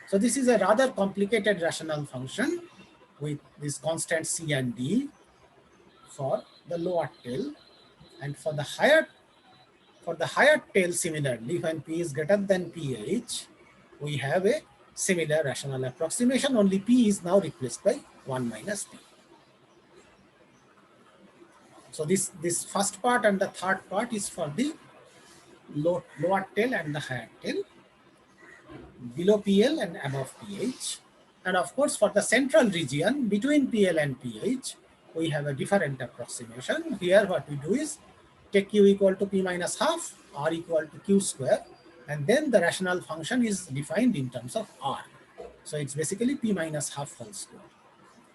So this is a rather complicated rational function with these constants C and D for the lower tail, and for the higher tail, similarly, when P is greater than PH, we have a similar rational approximation, only P is now replaced by 1 minus P. So this first part and the third part is for the lower tail and the higher tail, below PL and above PH. And of course, for the central region between PL and PH, we have a different approximation. Here what we do is take Q equal to P minus half, R equal to Q square, and then the rational function is defined in terms of R. So it's basically P minus half whole square.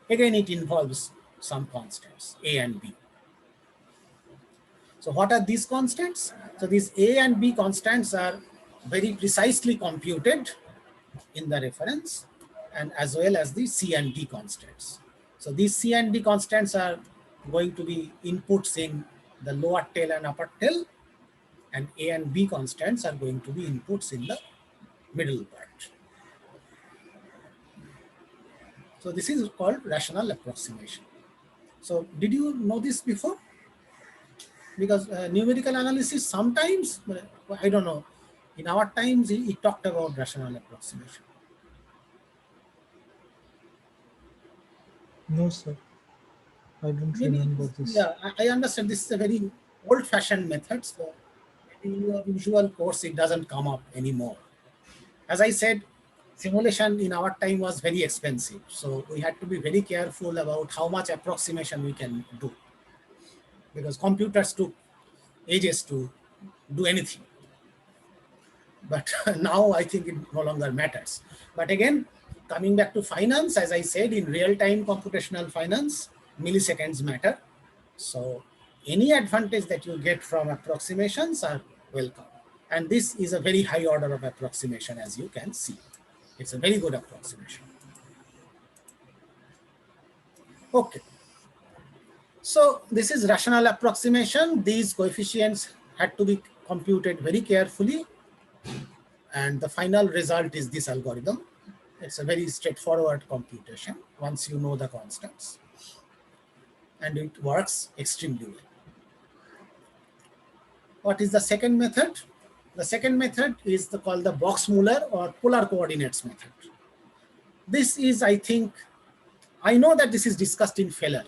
Again, it involves some constants, A and B. So what are these constants? So these A and B constants are very precisely computed in the reference, and as well as the C and D constants. So these C and D constants are going to be inputs in the lower tail and upper tail, and A and B constants are going to be inputs in the middle part. So this is called rational approximation. So did you know this before? Because numerical analysis sometimes, I don't know, in our times it talked about rational approximation. No, sir. I don't Maybe, remember this. yeah, I understand this is a very old-fashioned method. So in your usual course, it doesn't come up anymore. As I said, simulation in our time was very expensive. So we had to be very careful about how much approximation we can do, because computers took ages to do anything. But now I think it no longer matters. But again, coming back to finance, as I said, in real-time computational finance, milliseconds matter. So any advantage that you get from approximations are welcome. And this is a very high order of approximation, as you can see. It's a very good approximation. Okay. So this is rational approximation. These coefficients had to be computed very carefully, and the final result is this algorithm. It's a very straightforward computation once you know the constants, and it works extremely well. What is the second method? The second method is called the Box-Muller or polar coordinates method. This is, I think, I know that this is discussed in Feller,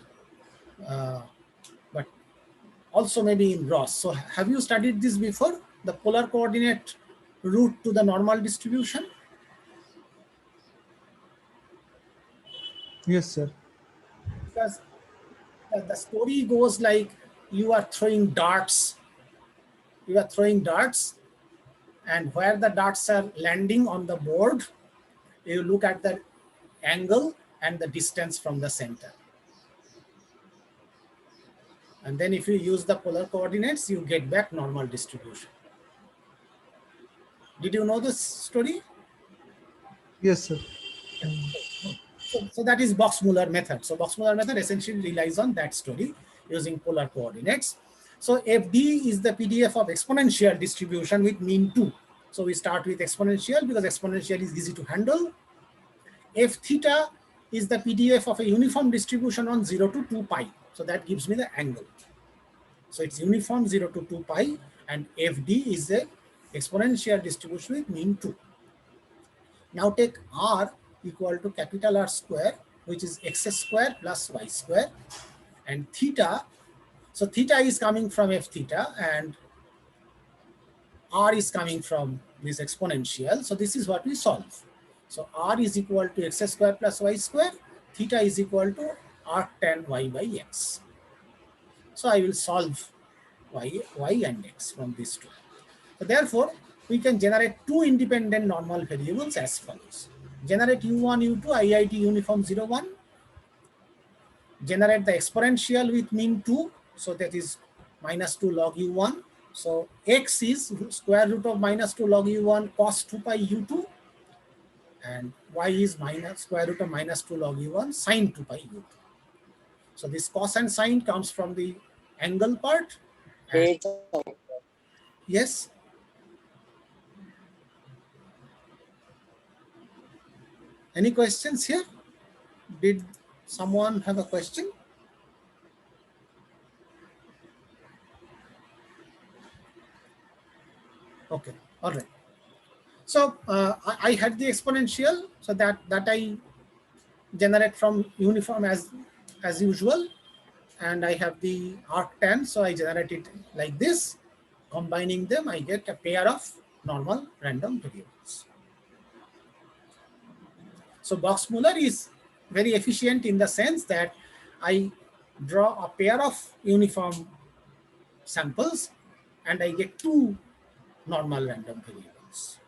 but also maybe in Ross. So have you studied this before? The polar coordinate route to the normal distribution? Yes, sir. Because the story goes like you are throwing darts. You are throwing darts, and where the darts are landing on the board, you look at the angle and the distance from the center. And then if you use the polar coordinates, you get back normal distribution. Did you know this story? Yes, sir. So that is Box-Muller method. So Box-Muller method essentially relies on that story using polar coordinates. So FD is the PDF of exponential distribution with mean 2. So we start with exponential because exponential is easy to handle. F theta is the PDF of a uniform distribution on 0 to 2 pi. So that gives me the angle. So it's uniform 0 to 2 pi, and FD is a exponential distribution with mean 2. Now take R equal to capital R square, which is x square plus y square, and theta. So theta is coming from F theta and R is coming from this exponential. So this is what we solve. So R is equal to x square plus y square, theta is equal to arc tan y by x. So I will solve y and x from these two. So therefore, we can generate two independent normal variables as follows. Generate U1, U2, IIT uniform 0, 1. Generate the exponential with mean 2. So that is minus 2 log U1. So x is square root of minus 2 log U1 cos 2 pi U2. And y is minus square root of minus 2 log U1 sin 2 pi U2. So this cos and sin comes from the angle part. And yes. Any questions here? Did someone have a question? Okay, all right. So I had the exponential, so that I generate from uniform as usual, and I have the arctan, so I generate it like this. Combining them, I get a pair of normal random variables. So Box-Muller is very efficient in the sense that I draw a pair of uniform samples and I get two normal random variables.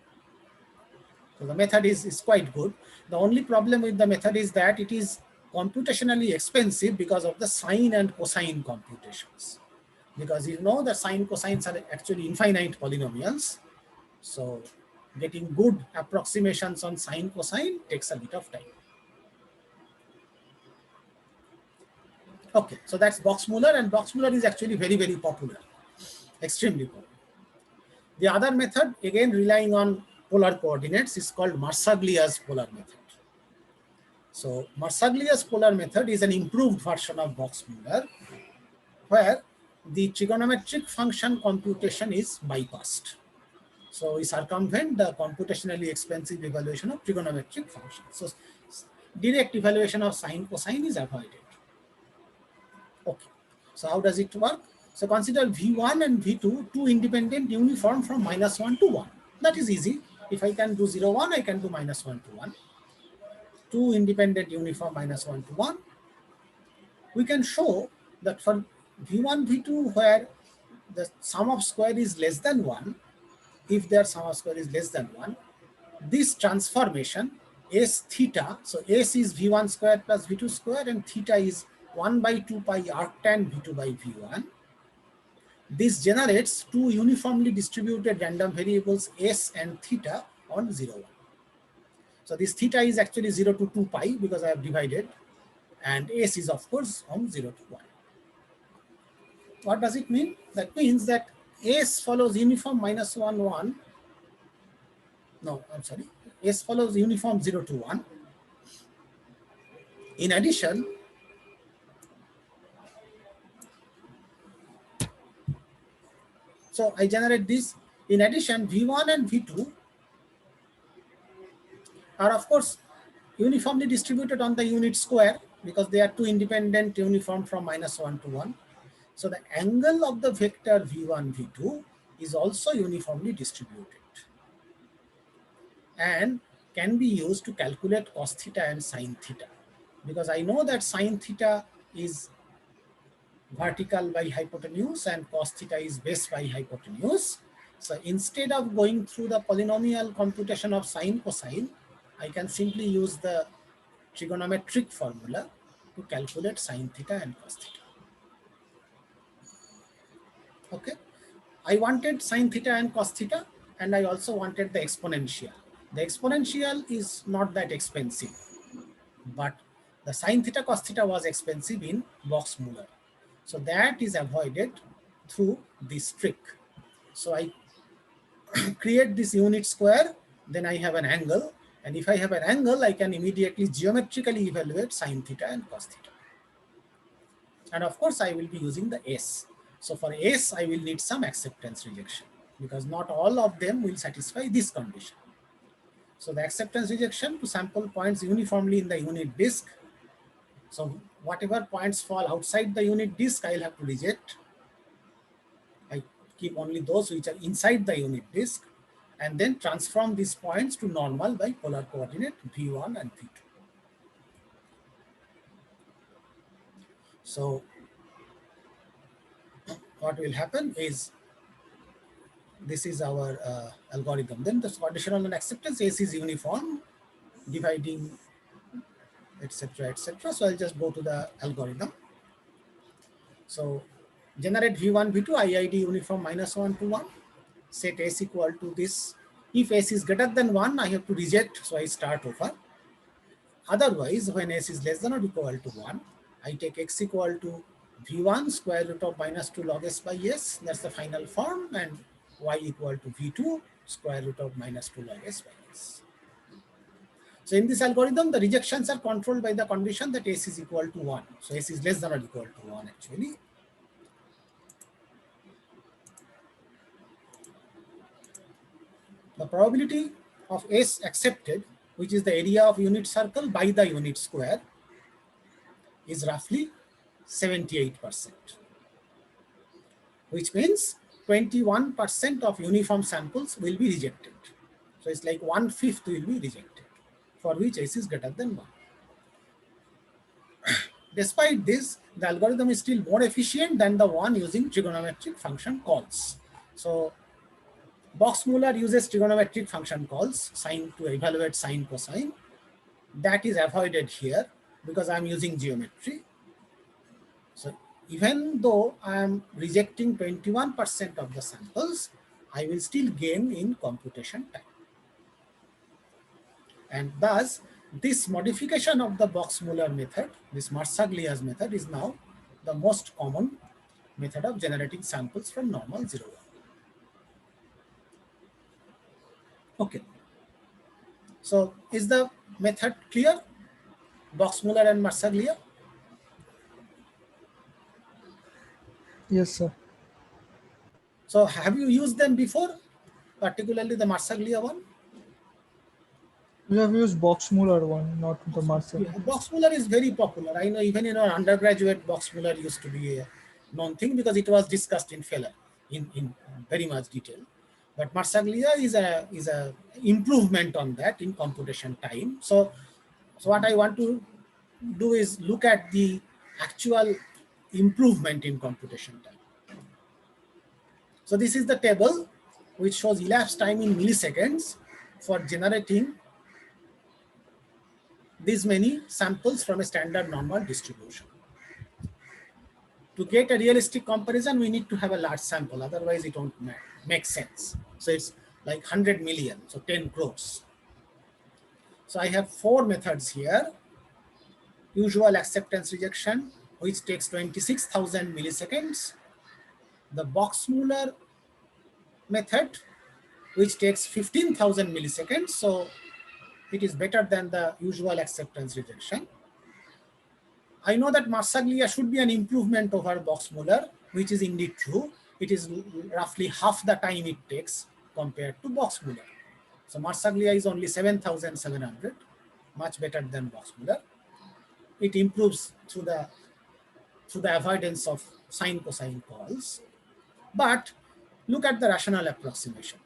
So the method is quite good. The only problem with the method is that it is computationally expensive because of the sine and cosine computations. Because you know the sine cosines are actually infinite polynomials. So getting good approximations on sine cosine takes a bit of time. Okay, so that's Box-Muller, and Box-Muller is actually very, very popular, extremely popular. The other method, again relying on polar coordinates, is called Marsaglia's polar method. So Marsaglia's polar method is an improved version of Box-Muller, where the trigonometric function computation is bypassed. So we circumvent the computationally expensive evaluation of trigonometric functions. So direct evaluation of sine cosine is avoided. Okay, so how does it work? So consider V1 and V2, two independent uniform from -1 to 1. That is easy. If I can do 0, 1, I can do -1 to 1. Two independent uniform -1 to 1. We can show that for V1, V2, where the sum of square is less than 1, if their sum of square is less than 1, this transformation S theta, so S is V1 square plus V2 square, and theta is 1 by 2 pi arctan V2 by V1. This generates two uniformly distributed random variables S and theta on 0, 1. So this theta is actually 0 to 2 pi because I have divided, and S is of course on 0 to 1. What does it mean? That means that S follows uniform -1, 1. No, I'm sorry. S follows uniform 0 to 1. In addition, so I generate this. In addition, V1 and V2 are of course uniformly distributed on the unit square because they are two independent uniform from -1 to 1. So the angle of the vector V1, V2 is also uniformly distributed and can be used to calculate cos theta and sin theta. Because I know that sin theta is vertical by hypotenuse and cos theta is base by hypotenuse. So instead of going through the polynomial computation of sine cosine, I can simply use the trigonometric formula to calculate sine theta and cos theta. Okay, I wanted sine theta and cos theta, and I also wanted the exponential. The exponential is not that expensive, but the sine theta cos theta was expensive in Box-Muller. So that is avoided through this trick. So I create this unit square, then I have an angle. And if I have an angle, I can immediately geometrically evaluate sine theta and cos theta. And of course, I will be using the S. So for S, I will need some acceptance rejection because not all of them will satisfy this condition. So the acceptance rejection to sample points uniformly in the unit disk. So whatever points fall outside the unit disk, I'll have to reject. I keep only those which are inside the unit disk, and then transform these points to normal by polar coordinate V1 and V2. So what will happen is, this is our algorithm. Then the conditional on acceptance, S is uniform, dividing, etc., etc. So I'll just go to the algorithm. So generate V1, V2, IID uniform -1 to 1. Set S equal to this. If S is greater than 1, I have to reject, so I start over. Otherwise, when S is less than or equal to 1, I take X equal to V1 square root of -2 log S by S. That's the final form. And Y equal to V2 square root of -2 log S by S. So in this algorithm, the rejections are controlled by the condition that S is equal to 1. So S is less than or equal to 1 actually. The probability of S accepted, which is the area of unit circle by the unit square, is roughly 78%, which means 21% of uniform samples will be rejected. So it's like 1/5 will be rejected, for which S is greater than 1. Despite this, the algorithm is still more efficient than the one using trigonometric function calls. So Box-Muller uses trigonometric function calls, sine to evaluate sine cosine. That is avoided here because I'm using geometry. So even though I am rejecting 21% of the samples, I will still gain in computation time. And thus, this modification of the Box-Muller method, this Marsaglia's method, is now the most common method of generating samples from normal 0, 1. Okay. So is the method clear? Box-Muller and Marsaglia? Yes, sir. So have you used them before, particularly the Marsaglia one? We have used Box-Muller one, not the Marcel. Yeah, Box-Muller is very popular. I know even in our undergraduate, Box-Muller used to be a known thing because it was discussed in Feller in very much detail. But Marsaglia is a improvement on that in computation time. So what I want to do is look at the actual improvement in computation time. So this is the table which shows elapsed time in milliseconds for generating these many samples from a standard normal distribution. To get a realistic comparison, we need to have a large sample, otherwise it won't make sense. So it's like 100 million, so 10 crores. So I have 4 methods here. Usual acceptance rejection, which takes 26,000 milliseconds. The Box-Muller method, which takes 15,000 milliseconds. So it is better than the usual acceptance rejection. I know that Marsaglia should be an improvement over Box-Muller, which is indeed true. It is roughly half the time it takes compared to Box-Muller. So Marsaglia is only 7,700, much better than Box-Muller. It improves through the avoidance of sine cosine calls. But look at the rational approximation.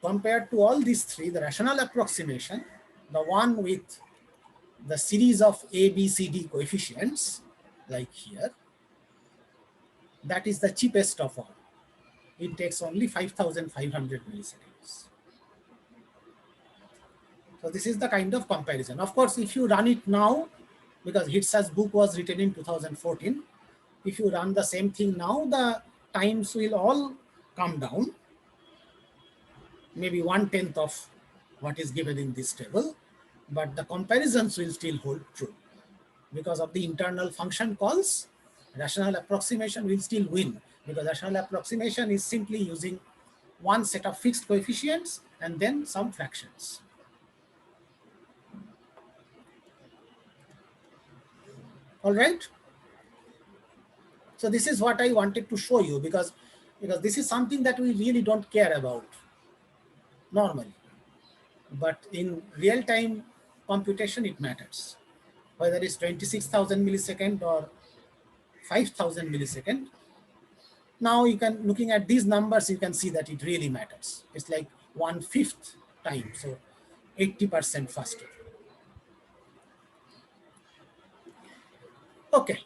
Compared to all these three, the rational approximation, the one with the series of A, B, C, D coefficients, like here, that is the cheapest of all. It takes only 5,500 milliseconds. So this is the kind of comparison. Of course, if you run it now, because Hitz's book was written in 2014, if you run the same thing now, the times will all come down, maybe 1/10 of what is given in this table, but the comparisons will still hold true. Because of the internal function calls, rational approximation will still win, because rational approximation is simply using one set of fixed coefficients and then some fractions. All right. So this is what I wanted to show you, because this is something that we really don't care about normally. But in real-time computation, it matters. Whether it's 26,000 millisecond or 5,000 millisecond. Now you can, looking at these numbers, you can see that it really matters. It's like 1/5 time, so 80% faster. Okay,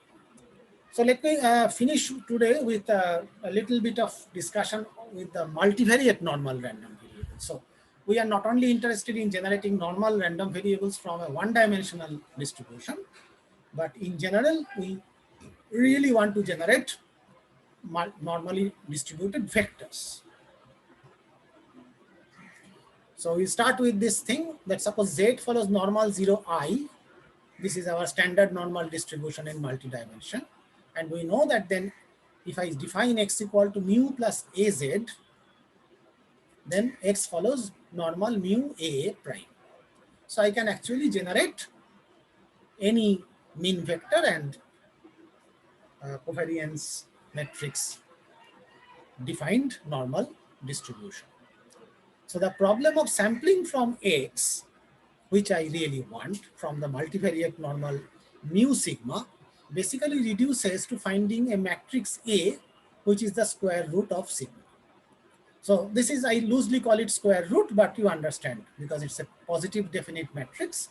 so let me finish today with a little bit of discussion with the multivariate normal random variable. So we are not only interested in generating normal random variables from a one-dimensional distribution, but in general, we really want to generate normally distributed vectors. So we start with this thing that suppose Z follows normal 0, I. This is our standard normal distribution in multi-dimension. And we know that then if I define X equal to mu plus AZ, then X follows normal mu A prime. So I can actually generate any mean vector and covariance matrix defined normal distribution. So the problem of sampling from X, which I really want from the multivariate normal mu sigma, basically reduces to finding a matrix A, which is the square root of sigma. So this is, I loosely call it square root, but you understand, because it's a positive definite matrix,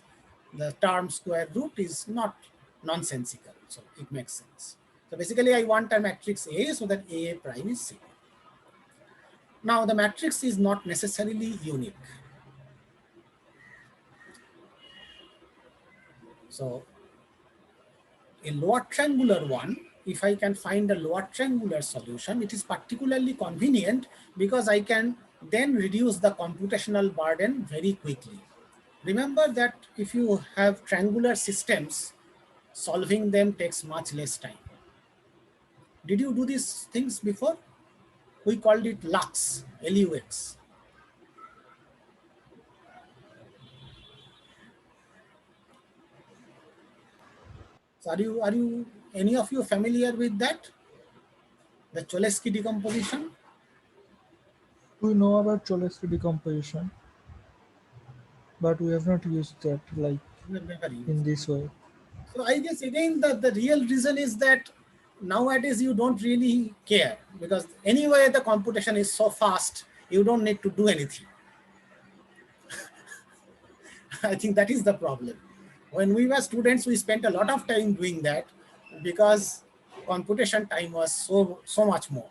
the term square root is not nonsensical, so it makes sense. So basically I want a matrix A so that A prime is sigma. Now the matrix is not necessarily unique. So a lower triangular one, if I can find a lower triangular solution, it is particularly convenient because I can then reduce the computational burden very quickly. Remember that if you have triangular systems, solving them takes much less time. Did you do these things before? We called it LUX, L-U-X. So are you any of you familiar with that? The Cholesky decomposition? We know about Cholesky decomposition, but we have not used that like Never used. in this way. So I guess again the real reason is that nowadays you don't really care, because anyway the computation is so fast, you don't need to do anything. I think that is the problem. When we were students, we spent a lot of time doing that because computation time was so much more.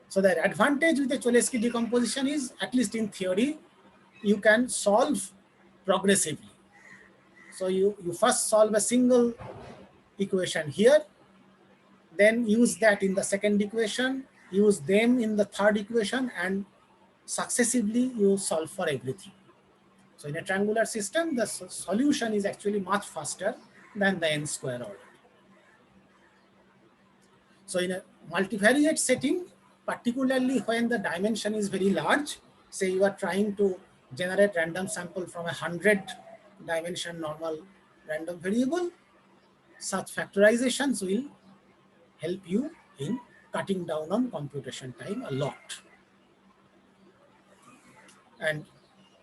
So the advantage with the Cholesky decomposition is, at least in theory, you can solve progressively. So you first solve a single equation here, then use that in the second equation, use them in the third equation, and successively you solve for everything. So in a triangular system, the solution is actually much faster than the n square order. So in a multivariate setting, particularly when the dimension is very large, say you are trying to generate random sample from a 100-dimension normal random variable, such factorizations will help you in cutting down on computation time a lot. And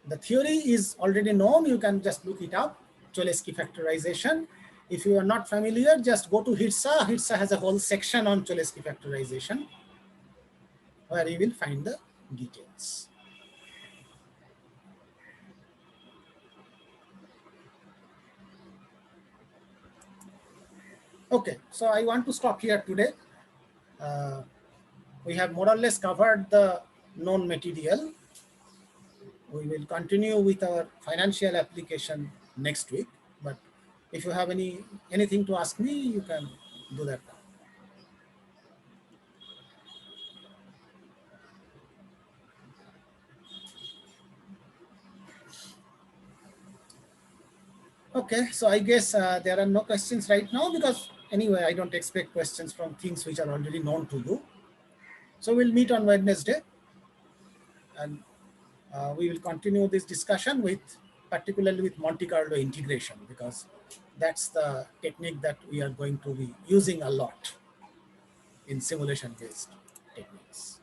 the theory is already known, you can just look it up, Cholesky factorization. If you are not familiar, just go to HITSA. HITSA has a whole section on Cholesky factorization where you will find the details. Okay, so I want to stop here today. We have more or less covered the known material. We will continue with our financial application next week. But if you have anything to ask me, you can do that now. Okay, so I guess there are no questions right now because anyway, I don't expect questions from things which are already known to you. So we'll meet on Wednesday and we will continue this discussion with particularly with Monte Carlo integration because that's the technique that we are going to be using a lot in simulation based techniques.